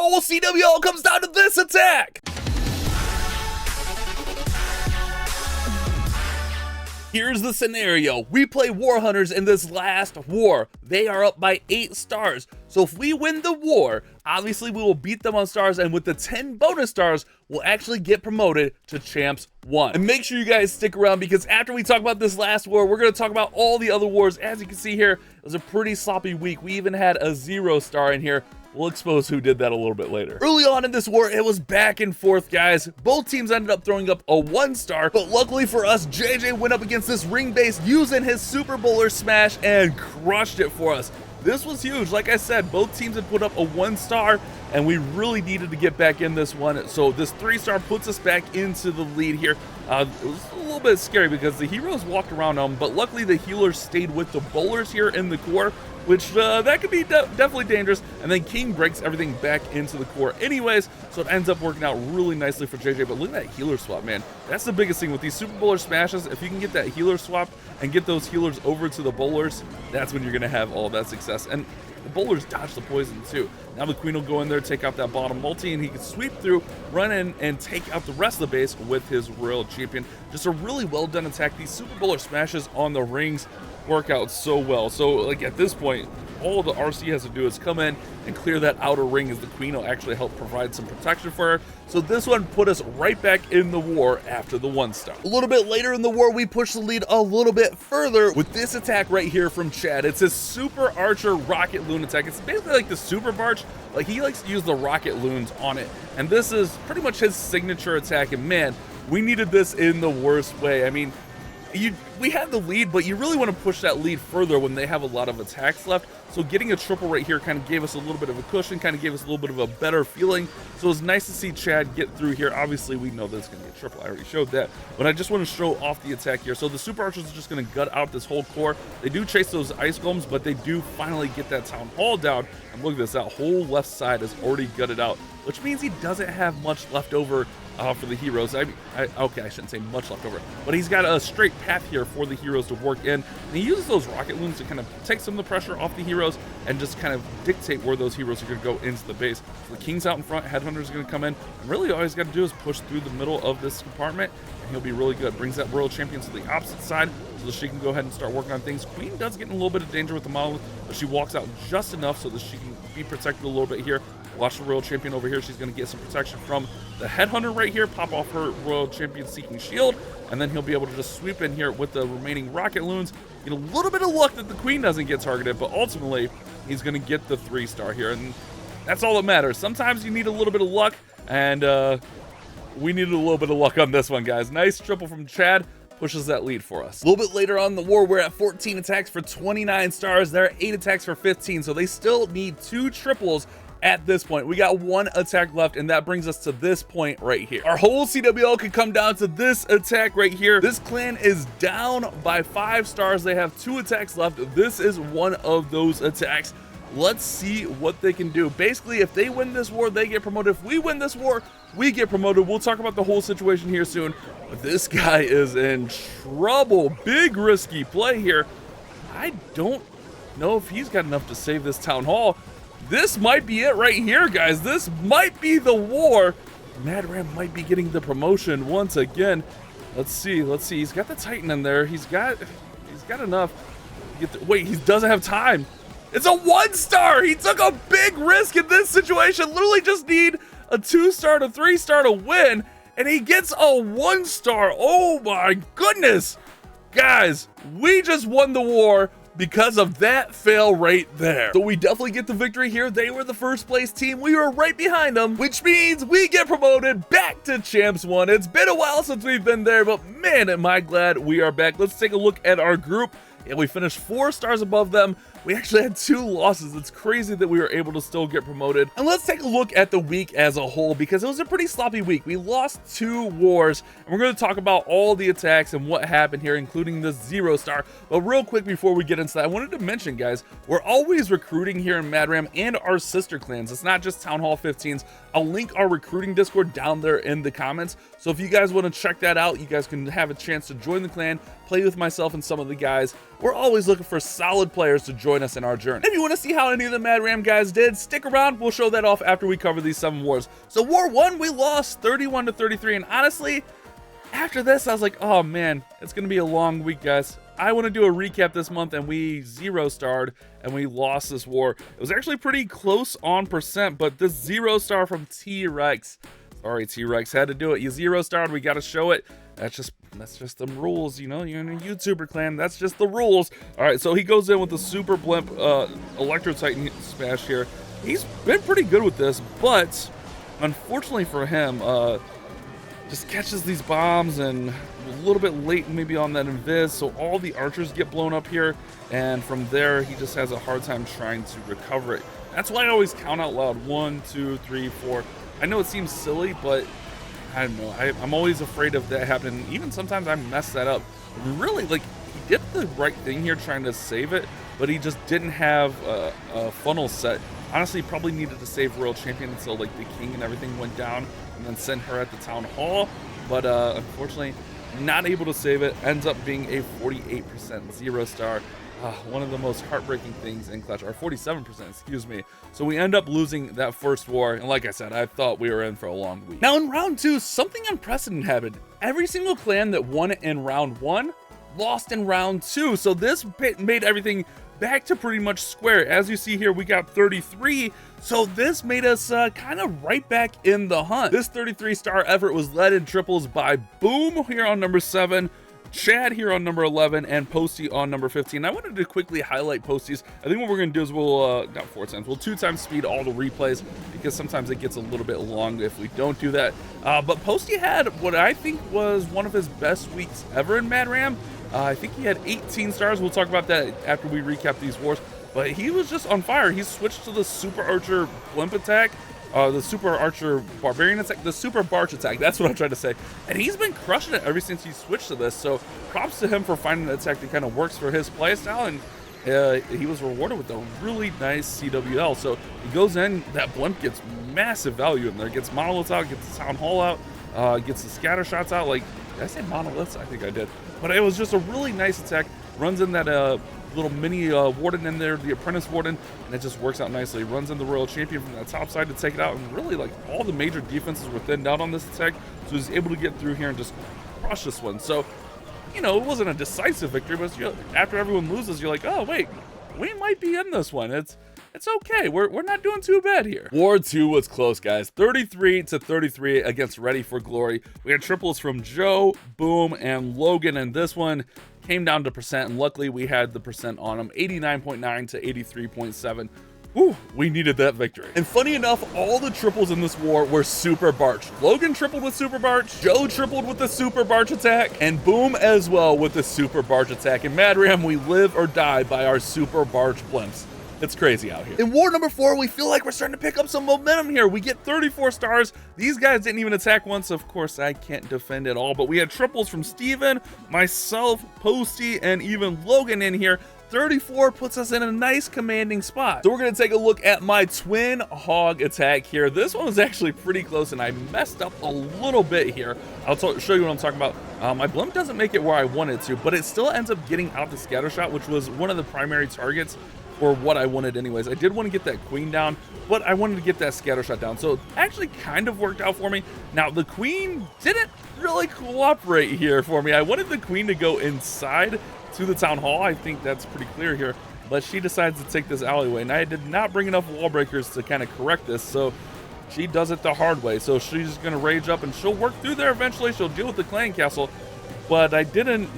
whole CWL comes down to this attack. Here's the scenario. We play War Hunters in this last war. They are up by 8 stars. So if we win the war, obviously we will beat them on stars, and with the 10 bonus stars, we'll actually get promoted to Champs 1. And make sure you guys stick around, because after we talk about this last war, we're going to talk about all the other wars. As you can see here, it was a pretty sloppy week. We even had a 0 star in here. We'll expose who did that a little bit later. Early on in this war, it was back and forth, guys. Both teams ended up throwing up a 1 star, but luckily for us, JJ went up against this ring base using his Super Bowler smash and crushed it for us. This was huge. Like I said, both teams had put up a 1 star, and we really needed to get back in this one. So this 3 star puts us back into the lead here. It was a little bit scary because the heroes walked around them, but luckily the healers stayed with the bowlers here in the core, which that could be definitely dangerous. And then King breaks everything back into the core anyways, so it ends up working out really nicely for JJ. But look at that healer swap, man. That's the biggest thing with these Super Bowler smashes. If you can get that healer swap and get those healers over to the bowlers, that's when you're going to have all that success. And the bowlers dodge the poison too. Now the queen will go in there, take out that bottom multi, and he can sweep through, run in, and take out the rest of the base with his royal champion. Just a really well done attack. These Super Bowler smashes on the rings work out so well. So like at this point, all the RC has to do is come in and clear that outer ring, as the queen will actually help provide some protection for her. So this one put us right back in the war after the 1 star. A little bit later in the war, we push the lead a little bit further with this attack right here from Chad. It's his Super Archer Rocket Loon attack. It's basically like the Super Barch. Like, he likes to use the rocket loons on it, and this is pretty much his signature attack. And man, we needed this in the worst way. I mean, we had the lead, but you really want to push that lead further when they have a lot of attacks left. So getting a triple right here kind of gave us a little bit of a cushion, kind of gave us a little bit of a better feeling. So it was nice to see Chad get through here. Obviously, we know that it's going to be a triple. I already showed that. But I just want to show off the attack here. So the Super Archers are just going to gut out this whole core. They do chase those ice golems, but they do finally get that town hall down. And look at this. That whole left side is already gutted out, which means he doesn't have much left over for the heroes. Okay, I shouldn't say much left over, but he's got a straight path here for the heroes to work in, and he uses those rocket loons to kind of take some of the pressure off the heroes and just kind of dictate where those heroes are going to go into the base. So the king's out in front, headhunter's going to come in, and really all he's got to do is push through the middle of this compartment, and he'll be really good. Brings that royal champion to the opposite side so that she can go ahead and start working on things. Queen does get in a little bit of danger with the monolith, but she walks out just enough so that she can be protected a little bit here. Watch the royal champion over here. She's going to get some protection from the headhunter right here, pop off her royal champion seeking shield, and then he'll be able to just sweep in here with the remaining rocket loons. Get a little bit of luck that the queen doesn't get targeted, but ultimately he's going to get the 3 star here, and that's all that matters. Sometimes you need a little bit of luck, and we needed a little bit of luck on this one, guys. Nice triple from Chad. Pushes that lead for us. A little bit later on in the war, we're at 14 attacks for 29 stars. They're at 8 attacks for 15, so they still need 2 triples at this point. We got 1 attack left, and that brings us to this point right here. Our whole CWL could come down to this attack right here. This clan is down by 5 stars. They have 2 attacks left. This is one of those attacks. Let's see what they can do. Basically, if they win this war, they get promoted. If we win this war, we get promoted. We'll talk about the whole situation here soon. But this guy is in trouble. Big risky play here. I don't know if he's got enough to save this town hall. This might be it right here, guys. This might be the war. Madram might be getting the promotion once again. Let's see. He's got the Titan in there. He's got enough. Wait, he doesn't have time. It's a 1 star. He took a big risk in this situation. Literally just need a 2 star to 3 star to win, and he gets a 1 star. Oh my goodness. Guys, we just won the war because of that fail right there. So we definitely get the victory here. They were the first place team. We were right behind them, which means we get promoted back to Champs 1. It's been a while since we've been there, but man, am I glad we are back. Let's take a look at our group. Yeah, we finished 4 stars above them. We actually had 2 losses. It's crazy that we were able to still get promoted. And let's take a look at the week as a whole, because it was a pretty sloppy week. We lost 2 wars, and we're going to talk about all the attacks and what happened here, including the 0 star. But real quick before we get into that, I wanted to mention, guys, we're always recruiting here in Madram and our sister clans. It's not just Town Hall 15s. I'll link our recruiting Discord down there in the comments. So if you guys want to check that out, you guys can have a chance to join the clan, play with myself and some of the guys. We're always looking for solid players to join join us in our journey. If you want to see how any of the Mad Ram guys did, stick around. We'll show that off after we cover these 7 wars. So War 1, we lost 31 to 33, and honestly, after this, I was like, oh man, it's going to be a long week, guys. I want to do a recap this month, and we 0-starred, and we lost this war. It was actually pretty close on percent, but this 0-star from T-Rex, sorry T-Rex, had to do it. You 0-starred, we got to show it. That's just the rules, you know, you're in a YouTuber clan, that's just the rules. All right, so he goes in with the super blimp Electro Titan smash here. He's been pretty good with this, but unfortunately for him, just catches these bombs and a little bit late maybe on that invis, so all the archers get blown up here, and from there he just has a hard time trying to recover it. That's why I always count out loud 1, 2, 3, 4. I know it seems silly, but I don't know, I'm always afraid of that happening. Even sometimes I mess that up. Really, like, he did the right thing here trying to save it, but he just didn't have a funnel set. Honestly, probably needed to save Royal Champion until like the king and everything went down, and then send her at the town hall. But unfortunately, not able to save it. Ends up being a 48% 0-star. One of the most heartbreaking things in Clash, or 47%, excuse me. So we end up losing that first war, and like I said, I thought we were in for a long week. Now in round 2, something unprecedented happened. Every single clan that won it in round 1 lost in round 2, so this made everything back to pretty much square. As you see here, we got 33, so this made us kind of right back in the hunt. This 33-star effort was led in triples by Boom here on number 7, Chad here on number 11, and Posty on number 15. I wanted to quickly highlight Posty's. I think what we're going to do is we'll, not 4 times, we'll 2 times speed all the replays, because sometimes it gets a little bit long if we don't do that. But Posty had what I think was one of his best weeks ever in Mad Ram. I think he had 18 stars. We'll talk about that after we recap these wars. But he was just on fire. He switched to the Super Archer Blimp attack, the Super Archer Barbarian attack, the Super Barch attack. That's what I'm trying to say. And he's been crushing it ever since he switched to this. So props to him for finding an attack that kind of works for his playstyle. And he was rewarded with a really nice CWL. So he goes in, that Blimp gets massive value in there. Gets Monoliths out, gets the Town Hall out, gets the Scatter Shots out. Like, did I say Monoliths? I think I did. But it was just a really nice attack. Runs in that little mini Warden in there, the Apprentice Warden, and it just works out nicely. Runs in the Royal Champion from that top side to take it out, and really, like, all the major defenses were thinned out on this attack, so he's able to get through here and just crush this one. So, you know, it wasn't a decisive victory, but after everyone loses, you're like, oh, wait, we might be in this one. It's okay. We're not doing too bad here. War 2 was close, guys. 33 to 33 against Ready for Glory. We had triples from Joe, Boom, and Logan, and this one came down to percent, and luckily we had the percent on them, 89.9 to 83.7. Whew, we needed that victory. And funny enough, all the triples in this war were Super Barch. Logan tripled with Super Barch, Joe tripled with the Super Barch attack, and Boom as well with the Super Barch attack. In Mad Ram, we live or die by our Super Barch blimps. It's crazy out here. In war number 4, we feel like we're starting to pick up some momentum here. We get 34 stars. These guys didn't even attack once. Of course, I can't defend it all, but we had triples from Steven, myself, Posty, and even Logan in here. 34 puts us in a nice commanding spot. So we're going to take a look at my twin hog attack here. This one was actually pretty close, and I messed up a little bit here. I'll show you what I'm talking about. My blimp doesn't make it where I wanted to, but it still ends up getting out the scatter shot, which was one of the primary targets for what I wanted anyways. I did want to get that queen down, but I wanted to get that scatter shot down, so it actually kind of worked out for me. Now, the queen didn't really cooperate here for me. I wanted the queen to go inside to the town hall. I think that's pretty clear here, but she decides to take this alleyway, and I did not bring enough wall breakers to kind of correct this, so she does it the hard way. So she's gonna rage up, and she'll work through there eventually. She'll deal with the clan castle, but I didn't,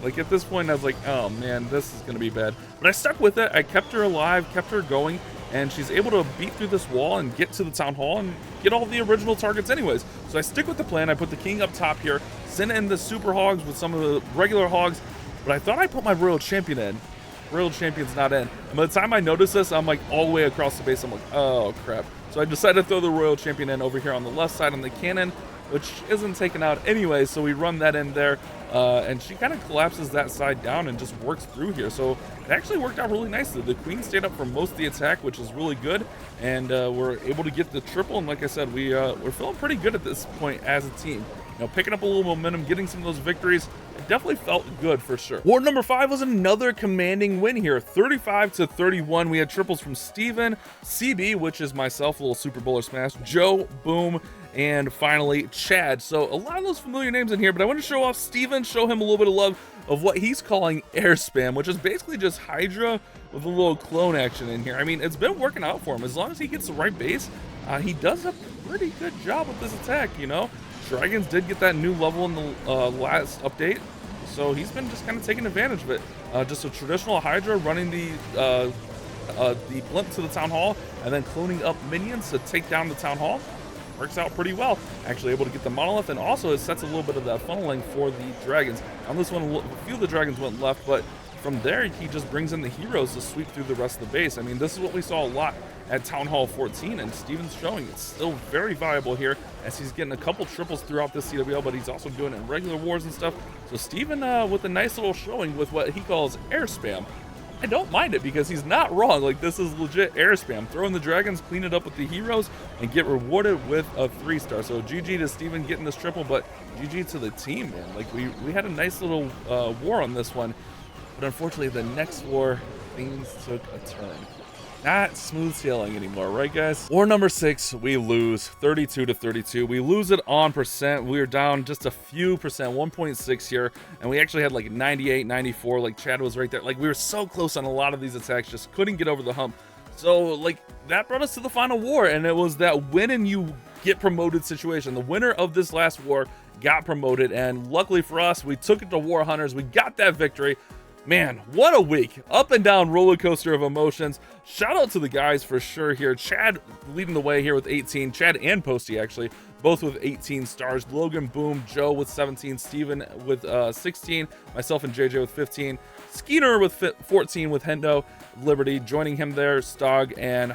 like at this point I was like, oh man, this is gonna be bad. But I stuck with it. I kept her alive, kept her going, and she's able to beat through this wall and get to the town hall and get all the original targets anyways. So I stick with the plan. I put the king up top here, send in the super hogs with some of the regular hogs, but I thought I put my royal champion in. Royal champion's not in. And by the time I noticed this, I'm like all the way across the base. I'm like, oh crap. So I decided to throw the royal champion in over here on the left side on the cannon, which isn't taken out anyway, so we run that in there, and she kind of collapses that side down and just works through here. So it actually worked out really nicely. The queen stayed up for most of the attack, which is really good, and we're able to get the triple, and like I said, we're feeling pretty good at this point as a team. you know, picking up a little momentum, getting some of those victories. It definitely felt good for sure. War number 5 was another commanding win here, 35-31. We had triples from Steven, CB, which is myself, a little Super Bowler smash, Joe, Boom, and finally Chad. So a lot of those familiar names in here, but I want to show off Steven, show him a little bit of love of what he's calling air spam, which is basically just Hydra with a little clone action in here. I mean, it's been working out for him. As long as he gets the right base, he does a pretty good job with this attack, you know. Dragons did get that new level in the last update, so he's been just kind of taking advantage of it. Just a traditional Hydra running the blimp to the Town Hall and then cloning up minions to take down the Town Hall. Works out pretty well. Actually able to get the monolith, and also it sets a little bit of that funneling for the dragons. On this one, a few of the dragons went left, but from there he just brings in the heroes to sweep through the rest of the base. I mean, this is what we saw a lot at Town Hall 14, and Steven's showing it's still very viable here as he's getting a couple triples throughout this CWL, but he's also doing it in regular wars and stuff. So Steven with a nice little showing with what he calls air spam. I don't mind it because he's not wrong. Like, this is legit air spam. Throw in the dragons, clean it up with the heroes, and get rewarded with a 3-star. So GG to Steven getting this triple, but GG to the team, man. Like, we had a nice little war on this one, but unfortunately the next war, things took a turn. Not smooth sailing anymore, right guys? War number 6, we lose 32-32. We lose it on percent. We are down just a few percent, 1.6 here, and we actually had like 98, 94. Like, Chad was right there. Like, we were so close on a lot of these attacks, just couldn't get over the hump. So like, that brought us to the final war, and it was that win and you get promoted situation. The winner of this last war got promoted, and luckily for us, we took it to War Hunters. We got that victory. Man, what a week. Up and down roller coaster of emotions. Shout out to the guys for sure here. Chad leading the way here with 18. Chad and Posty, actually, both with 18 stars. Logan, Boom, Joe with 17. Steven with 16. Myself and JJ with 15. Skeeter with 14 with Hendo. Liberty joining him there. Stog and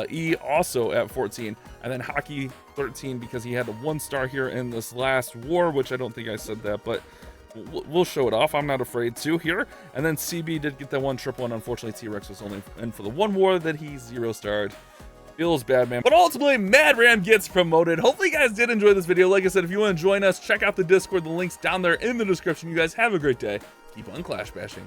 E also at 14. And then Hockey 13 because he had a 1-star here in this last war, which I don't think I said that, but we'll show it off. I'm not afraid to here. And then CB did get that 1 triple, and unfortunately T-Rex was only in for the 1 war that he 0-starred. Feels bad, man. But ultimately, Mad Ram gets promoted. Hopefully you guys did enjoy this video. Like I said, if you want to join us, check out the Discord. The link's down there in the description. You guys have a great day. Keep on clash bashing.